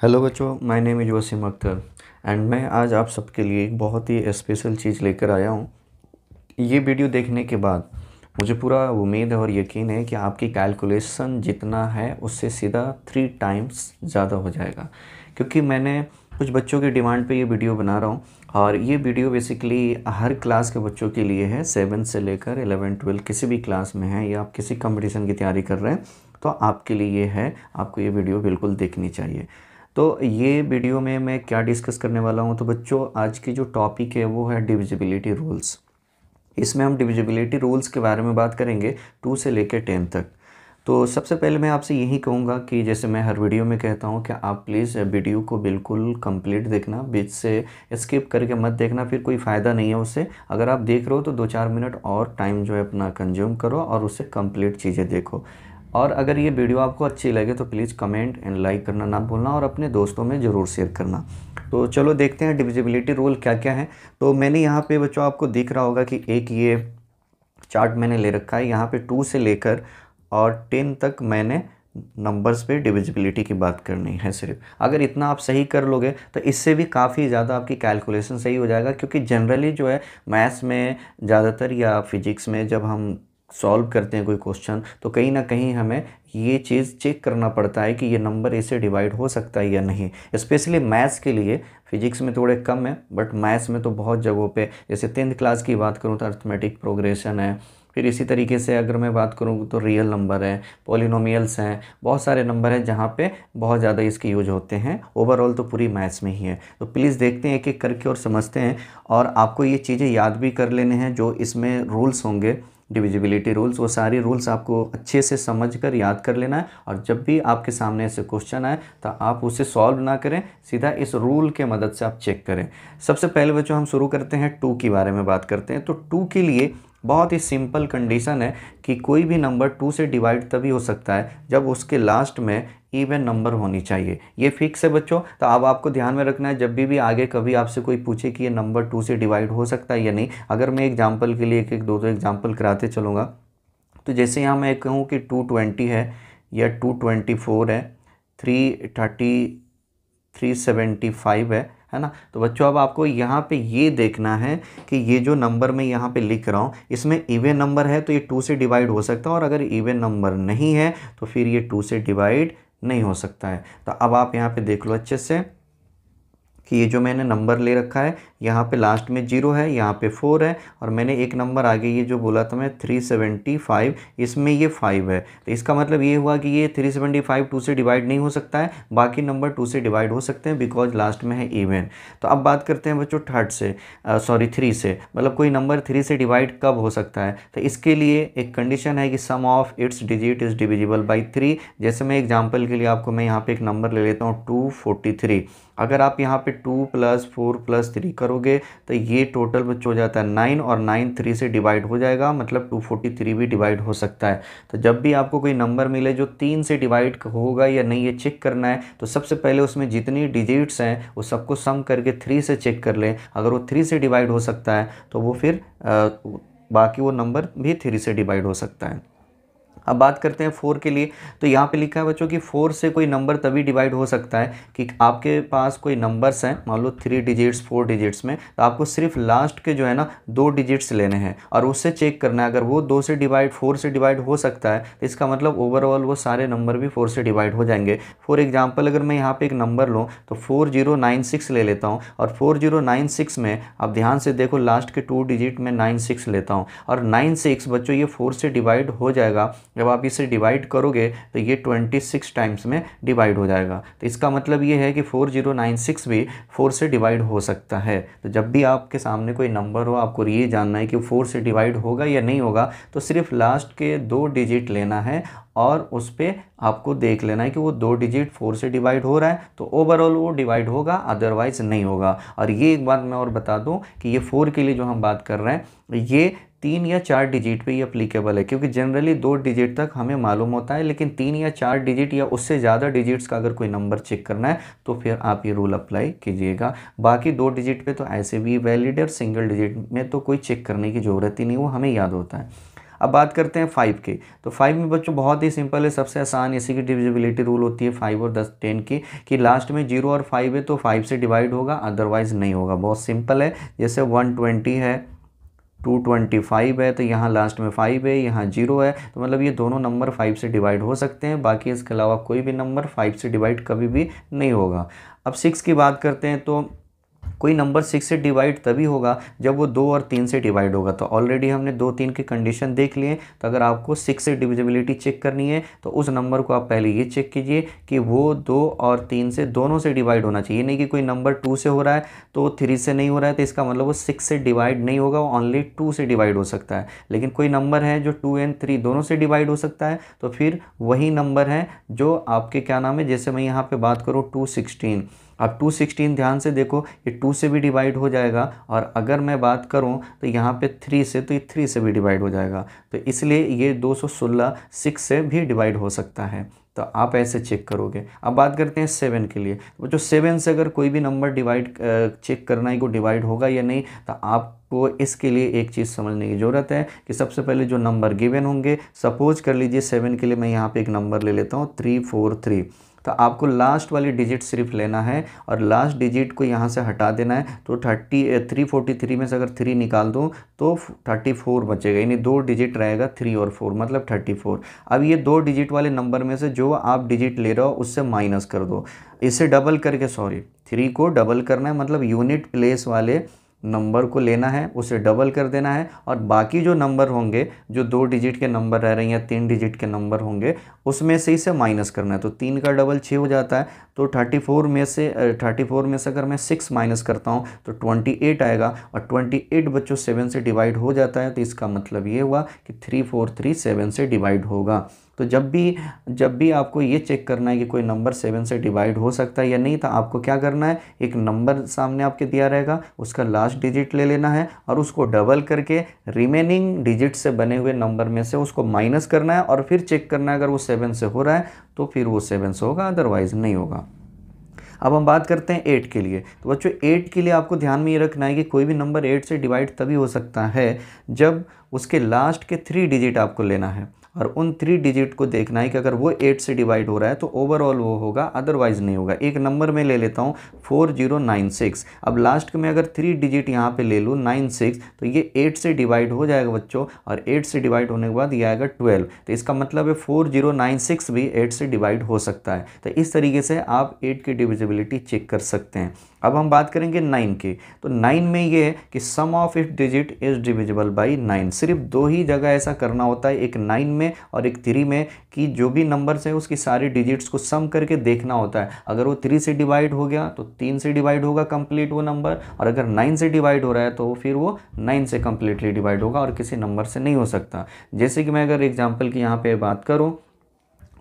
Hello बच्चों, my name is Wasim Akhtar and मैं आज आप सबके लिए एक बहुत ही स्पेशल चीज़ लेकर आया हूँ। ये वीडियो देखने के बाद मुझे पूरा उम्मीद है और यकीन है कि आपकी कैलकुलेशन जितना है उससे सीधा 3 टाइम्स ज़्यादा हो जाएगा, क्योंकि मैंने कुछ बच्चों की डिमांड पे ये वीडियो बना रहा हूँ। और ये वीडियो बेसिकली हर क्लास के बच्चों के लिए है, 7 से लेकर 11-12 किसी भी क्लास में है या आप किसी कंपटीशन की तैयारी कर रहे हैं तो आपके लिए ये है। आपको ये वीडियो बिल्कुल देखनी चाहिए। तो ये वीडियो में मैं क्या डिस्कस करने वाला हूँ, तो बच्चों आज की जो टॉपिक है वो है डिविजिबिलिटी रूल्स। इसमें हम डिविजिबिलिटी रूल्स के बारे में बात करेंगे 2 से लेकर 10 तक। तो सबसे पहले मैं आपसे यही कहूँगा कि जैसे मैं हर वीडियो में कहता हूँ कि आप प्लीज़ वीडियो को बिल्कुल कंप्लीट देखना, बीच से स्किप करके मत देखना, फिर कोई फ़ायदा नहीं है उससे। अगर आप देख रहे हो तो 2-4 मिनट और टाइम जो है अपना कंज्यूम करो और उससे कंप्लीट चीज़ें देखो। और अगर ये वीडियो आपको अच्छी लगे तो प्लीज़ कमेंट एंड लाइक करना ना भूलना और अपने दोस्तों में ज़रूर शेयर करना। तो चलो देखते हैं डिविजिबिलिटी रूल क्या क्या है। तो मैंने यहाँ पे बच्चों आपको दिख रहा होगा कि एक ये चार्ट मैंने ले रखा है। यहाँ पे 2 से लेकर और 10 तक मैंने नंबर्स पे डिविजिबिलिटी की बात करनी है सिर्फ। अगर इतना आप सही कर लोगे तो इससे भी काफ़ी ज़्यादा आपकी कैलकुलेशन सही हो जाएगा, क्योंकि जनरली जो है मैथ्स में ज़्यादातर या फिजिक्स में जब हम सॉल्व करते हैं कोई क्वेश्चन तो कहीं ना कहीं हमें ये चीज़ चेक करना पड़ता है कि ये नंबर इससे डिवाइड हो सकता है या नहीं। स्पेशली मैथ्स के लिए, फिजिक्स में थोड़े कम है बट मैथ्स में तो बहुत जगहों पे, जैसे 10th क्लास की बात करूँ तो अर्थमेटिक प्रोग्रेशन है। फिर इसी तरीके से अगर मैं बात करूँ तो रियल नंबर है, पॉलिनोमियल्स हैं, बहुत सारे नंबर हैं जहाँ पे बहुत ज़्यादा इसके यूज होते हैं। ओवरऑल तो पूरी मैथ्स में ही है। तो प्लीज़ देखते हैं एक एक करके और समझते हैं। और आपको ये चीज़ें याद भी कर लेने हैं जो इसमें रूल्स होंगे, डिविजिबिलिटी रूल्स, वो सारी रूल्स आपको अच्छे से समझकर याद कर लेना है। और जब भी आपके सामने ऐसे क्वेश्चन आए तो आप उसे सॉल्व ना करें, सीधा इस रूल के मदद से आप चेक करें। सबसे पहले बच्चों हम शुरू करते हैं 2 के बारे में बात करते हैं। तो 2 के लिए बहुत ही सिंपल कंडीशन है कि कोई भी नंबर 2 से डिवाइड तभी हो सकता है जब उसके लास्ट में इवन नंबर होनी चाहिए। ये फिक्स है बच्चों। तो अब आपको ध्यान में रखना है, जब भी आगे कभी आपसे कोई पूछे कि ये नंबर 2 से डिवाइड हो सकता है या नहीं। अगर मैं एग्जांपल के लिए एक एक दो दो एग्जांपल कराते चलूँगा, तो जैसे यहाँ मैं कहूँ कि 220 है या 224 है, 330, 375 है ना। तो बच्चों अब आपको यहाँ पे ये देखना है कि ये जो नंबर मैं यहाँ पे लिख रहा हूँ इसमें इवन नंबर है तो ये 2 से डिवाइड हो सकता है, और अगर इवन नंबर नहीं है तो फिर ये 2 से डिवाइड नहीं हो सकता है। तो अब आप यहाँ पे देख लो अच्छे से कि ये जो मैंने नंबर ले रखा है यहाँ पे लास्ट में 0 है, यहाँ पे 4 है, और मैंने एक नंबर आगे ये जो बोला था मैं 375, इसमें ये 5 है। तो इसका मतलब ये हुआ कि ये 375 2 से डिवाइड नहीं हो सकता है, बाकी नंबर 2 से डिवाइड हो सकते हैं बिकॉज लास्ट में है इवन। तो अब बात करते हैं बच्चों थर्ड से, सॉरी 3 से, मतलब कोई नंबर 3 से डिवाइड कब हो सकता है। तो इसके लिए एक कंडीशन है कि sum of its digit is divisible by 3। जैसे मैं एग्जाम्पल के लिए आपको मैं यहाँ पे एक नंबर ले लेता हूँ 243। अगर आप यहाँ पे 2 + 4 + 3 करोगे तो ये टोटल बच्चों हो जाता है 9, और 9 3 से डिवाइड हो जाएगा, मतलब 243 भी डिवाइड हो सकता है। तो जब भी आपको कोई नंबर मिले जो 3 से डिवाइड होगा या नहीं ये चेक करना है, तो सबसे पहले उसमें जितनी डिजिट्स हैं वो सबको सम करके 3 से चेक कर लें। अगर वो 3 से डिवाइड हो सकता है तो वो फिर बाकी वो नंबर भी 3 से डिवाइड हो सकता है। अब बात करते हैं 4 के लिए। तो यहाँ पे लिखा है बच्चों कि 4 से कोई नंबर तभी डिवाइड हो सकता है कि आपके पास कोई नंबर्स हैं, मान लो 3 डिजिट्स 4 डिजिट्स में, तो आपको सिर्फ लास्ट के जो है ना 2 डिजिट्स लेने हैं और उससे चेक करना है। अगर वो 2 से डिवाइड 4 से डिवाइड हो सकता है तो इसका मतलब ओवरऑल वो सारे नंबर भी 4 से डिवाइड हो जाएंगे। फॉर एग्जाम्पल अगर मैं यहाँ पर एक नंबर लूँ तो 4096 ले लेता हूँ, और 4096 में आप ध्यान से देखो लास्ट के 2 डिजिट में 96 लेता हूँ, और 96 बच्चों ये 4 से डिवाइड हो जाएगा। जब आप इसे डिवाइड करोगे तो ये 26 टाइम्स में डिवाइड हो जाएगा। तो इसका मतलब ये है कि 4096 भी 4 से डिवाइड हो सकता है। तो जब भी आपके सामने कोई नंबर हो, आपको ये जानना है कि 4 से डिवाइड होगा या नहीं होगा, तो सिर्फ लास्ट के 2 डिजिट लेना है और उस पर आपको देख लेना है कि वो 2 डिजिट 4 से डिवाइड हो रहा है तो ओवरऑल वो डिवाइड होगा, अदरवाइज नहीं होगा। और ये एक बात मैं और बता दूं कि ये 4 के लिए जो हम बात कर रहे हैं ये 3 या 4 डिजिट पे ही अप्लीकेबल है, क्योंकि जनरली 2 डिजिट तक हमें मालूम होता है, लेकिन 3 या 4 डिजिट या उससे ज़्यादा डिजिट्स का अगर कोई नंबर चेक करना है तो फिर आप ये रूल अप्लाई कीजिएगा। बाकी 2 डिजिट पे तो ऐसे भी वैलिड है, और सिंगल डिजिट में तो कोई चेक करने की ज़रूरत ही नहीं, वो हमें याद होता है। अब बात करते हैं 5 की। तो 5 में बच्चों बहुत ही सिंपल है, सबसे आसान इसी की डिविजिबिलिटी रूल होती है 5 और 10 की, कि लास्ट में 0 और 5 है तो 5 से डिवाइड होगा, अदरवाइज नहीं होगा। बहुत सिंपल है। जैसे 120 है, 225 है, तो यहाँ लास्ट में 5 है, यहाँ 0 है, तो मतलब ये दोनों नंबर 5 से डिवाइड हो सकते हैं। बाकी इसके अलावा कोई भी नंबर 5 से डिवाइड कभी भी नहीं होगा। अब 6 की बात करते हैं, तो कोई नंबर 6 से डिवाइड तभी होगा जब वो 2 और 3 से डिवाइड होगा। तो ऑलरेडी हमने 2 3 की कंडीशन देख लिए। तो अगर आपको 6 से डिविजिबिलिटी चेक करनी है तो उस नंबर को आप पहले ये चेक कीजिए कि वो 2 और 3 से दोनों से डिवाइड होना चाहिए। नहीं कि कोई नंबर 2 से हो रहा है तो 3 से नहीं हो रहा है, तो इसका मतलब वो 6 से डिवाइड नहीं होगा, वो ओनली 2 से डिवाइड हो सकता है। लेकिन कोई नंबर है जो 2 और 3 दोनों से डिवाइड हो सकता है, तो फिर वही नंबर है जो आपके क्या नाम है, जैसे मैं यहाँ पे बात करूँ 216। अब 216 ध्यान से देखो, ये 2 से भी डिवाइड हो जाएगा, और अगर मैं बात करूं तो यहाँ पे 3 से, तो ये 3 से भी डिवाइड हो जाएगा। तो इसलिए ये 216 6 से भी डिवाइड हो सकता है। तो आप ऐसे चेक करोगे। अब बात करते हैं 7 के लिए। तो जो 7 से अगर कोई भी नंबर डिवाइड चेक करना है कि डिवाइड होगा या नहीं, तो आपको इसके लिए एक चीज़ समझने की ज़रूरत है कि सबसे पहले जो नंबर गिवन होंगे, सपोज कर लीजिए 7 के लिए मैं यहाँ पे एक नंबर ले लेता हूँ 343। तो आपको लास्ट वाली डिजिट सिर्फ लेना है और लास्ट डिजिट को यहाँ से हटा देना है। तो 343 में से अगर 3 निकाल दो तो 34 बचेगा, यानी 2 डिजिट रहेगा 3 और 4, मतलब 34। अब ये 2 डिजिट वाले नंबर में से जो आप डिजिट ले रहे हो उससे माइनस कर दो, इसे डबल करके, 3 को डबल करना है, मतलब यूनिट प्लेस वाले नंबर को लेना है, उसे डबल कर देना है, और बाकी जो नंबर होंगे, जो 2 डिजिट के नंबर रह रहे हैं या 3 डिजिट के नंबर होंगे, उसमें से इसे माइनस करना है। तो 3 का डबल 6 हो जाता है। तो 34 में से अगर मैं 6 माइनस करता हूँ तो 28 आएगा, और 28 बच्चों 7 से डिवाइड हो जाता है। तो इसका मतलब ये हुआ कि 343 7 से डिवाइड होगा। तो जब भी आपको ये चेक करना है कि कोई नंबर 7 से डिवाइड हो सकता है या नहीं, तो आपको क्या करना है, एक नंबर सामने आपके दिया रहेगा, उसका लास्ट डिजिट ले लेना है और उसको डबल करके रिमेनिंग डिजिट से बने हुए नंबर में से उसको माइनस करना है, और फिर चेक करना है अगर वो 7 से हो रहा है तो फिर वो 7 से होगा, अदरवाइज नहीं होगा। अब हम बात करते हैं 8 के लिए। तो बच्चों 8 के लिए आपको ध्यान में ये रखना है कि कोई भी नंबर 8 से डिवाइड तभी हो सकता है जब उसके लास्ट के 3 डिजिट आपको लेना है, और उन 3 डिजिट को देखना है कि अगर वो 8 से डिवाइड हो रहा है तो ओवरऑल वो होगा, अदरवाइज नहीं होगा। एक नंबर में ले लेता हूँ 4096। अब लास्ट में अगर 3 डिजिट यहाँ पे ले लूँ 96, तो ये 8 से डिवाइड हो जाएगा बच्चों, और 8 से डिवाइड होने के बाद ये आएगा 12। तो इसका मतलब है 4096 भी 8 से डिवाइड हो सकता है। तो इस तरीके से आप 8 की डिविजिबिलिटी चेक कर सकते हैं। अब हम बात करेंगे 9 की। तो 9 में ये है कि sum of it digit is divisible by 9। सिर्फ 2 ही जगह ऐसा करना होता है, एक 9 में और एक 3 में, कि जो भी नंबर्स है उसकी सारी डिजिट्स को सम करके देखना होता है। अगर वो 3 से डिवाइड हो गया तो 3 से डिवाइड होगा कंप्लीट वो नंबर, और अगर 9 से डिवाइड हो रहा है तो फिर वो 9 से कंप्लीटली डिवाइड होगा और किसी नंबर से नहीं हो सकता। जैसे कि मैं अगर एग्जाम्पल की यहाँ पे बात करूँ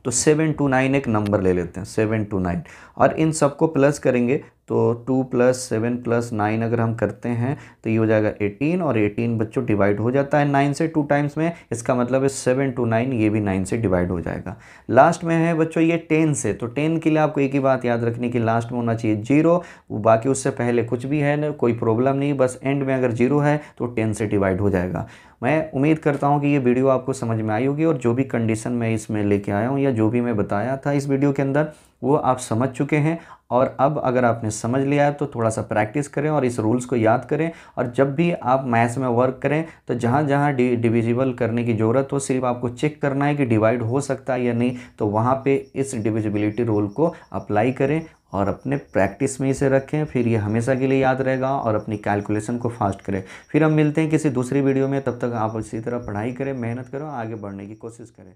तो 729 एक नंबर ले लेते हैं, 729, और इन सबको प्लस करेंगे तो 2 + 7 + 9 अगर हम करते हैं तो ये हो जाएगा 18, और 18 बच्चों डिवाइड हो जाता है 9 से 2 टाइम्स में। इसका मतलब है 729 ये भी 9 से डिवाइड हो जाएगा। लास्ट में है बच्चों ये 10 से। तो 10 के लिए आपको एक ही बात याद रखनी कि लास्ट में होना चाहिए 0, बाकी उससे पहले कुछ भी है ना, कोई प्रॉब्लम नहीं, बस एंड में अगर 0 है तो 10 से डिवाइड हो जाएगा। मैं उम्मीद करता हूँ कि ये वीडियो आपको समझ में आई होगी, और जो भी कंडीशन मैं इसमें लेके आया हूँ या जो भी मैं बताया था इस वीडियो के अंदर वो आप समझ चुके हैं। और अब अगर आपने समझ लिया है तो थोड़ा सा प्रैक्टिस करें और इस रूल्स को याद करें, और जब भी आप मैथ्स में वर्क करें तो जहाँ जहाँ डिविजिबल करने की ज़रूरत हो, सिर्फ आपको चेक करना है कि डिवाइड हो सकता है या नहीं, तो वहाँ पे इस डिविजिबिलिटी रूल को अप्लाई करें और अपने प्रैक्टिस में इसे रखें। फिर ये हमेशा के लिए याद रहेगा, और अपनी कैलकुलेशन को फास्ट करें। फिर हम मिलते हैं किसी दूसरी वीडियो में, तब तक आप इसी तरह पढ़ाई करें, मेहनत करो, आगे बढ़ने की कोशिश करें।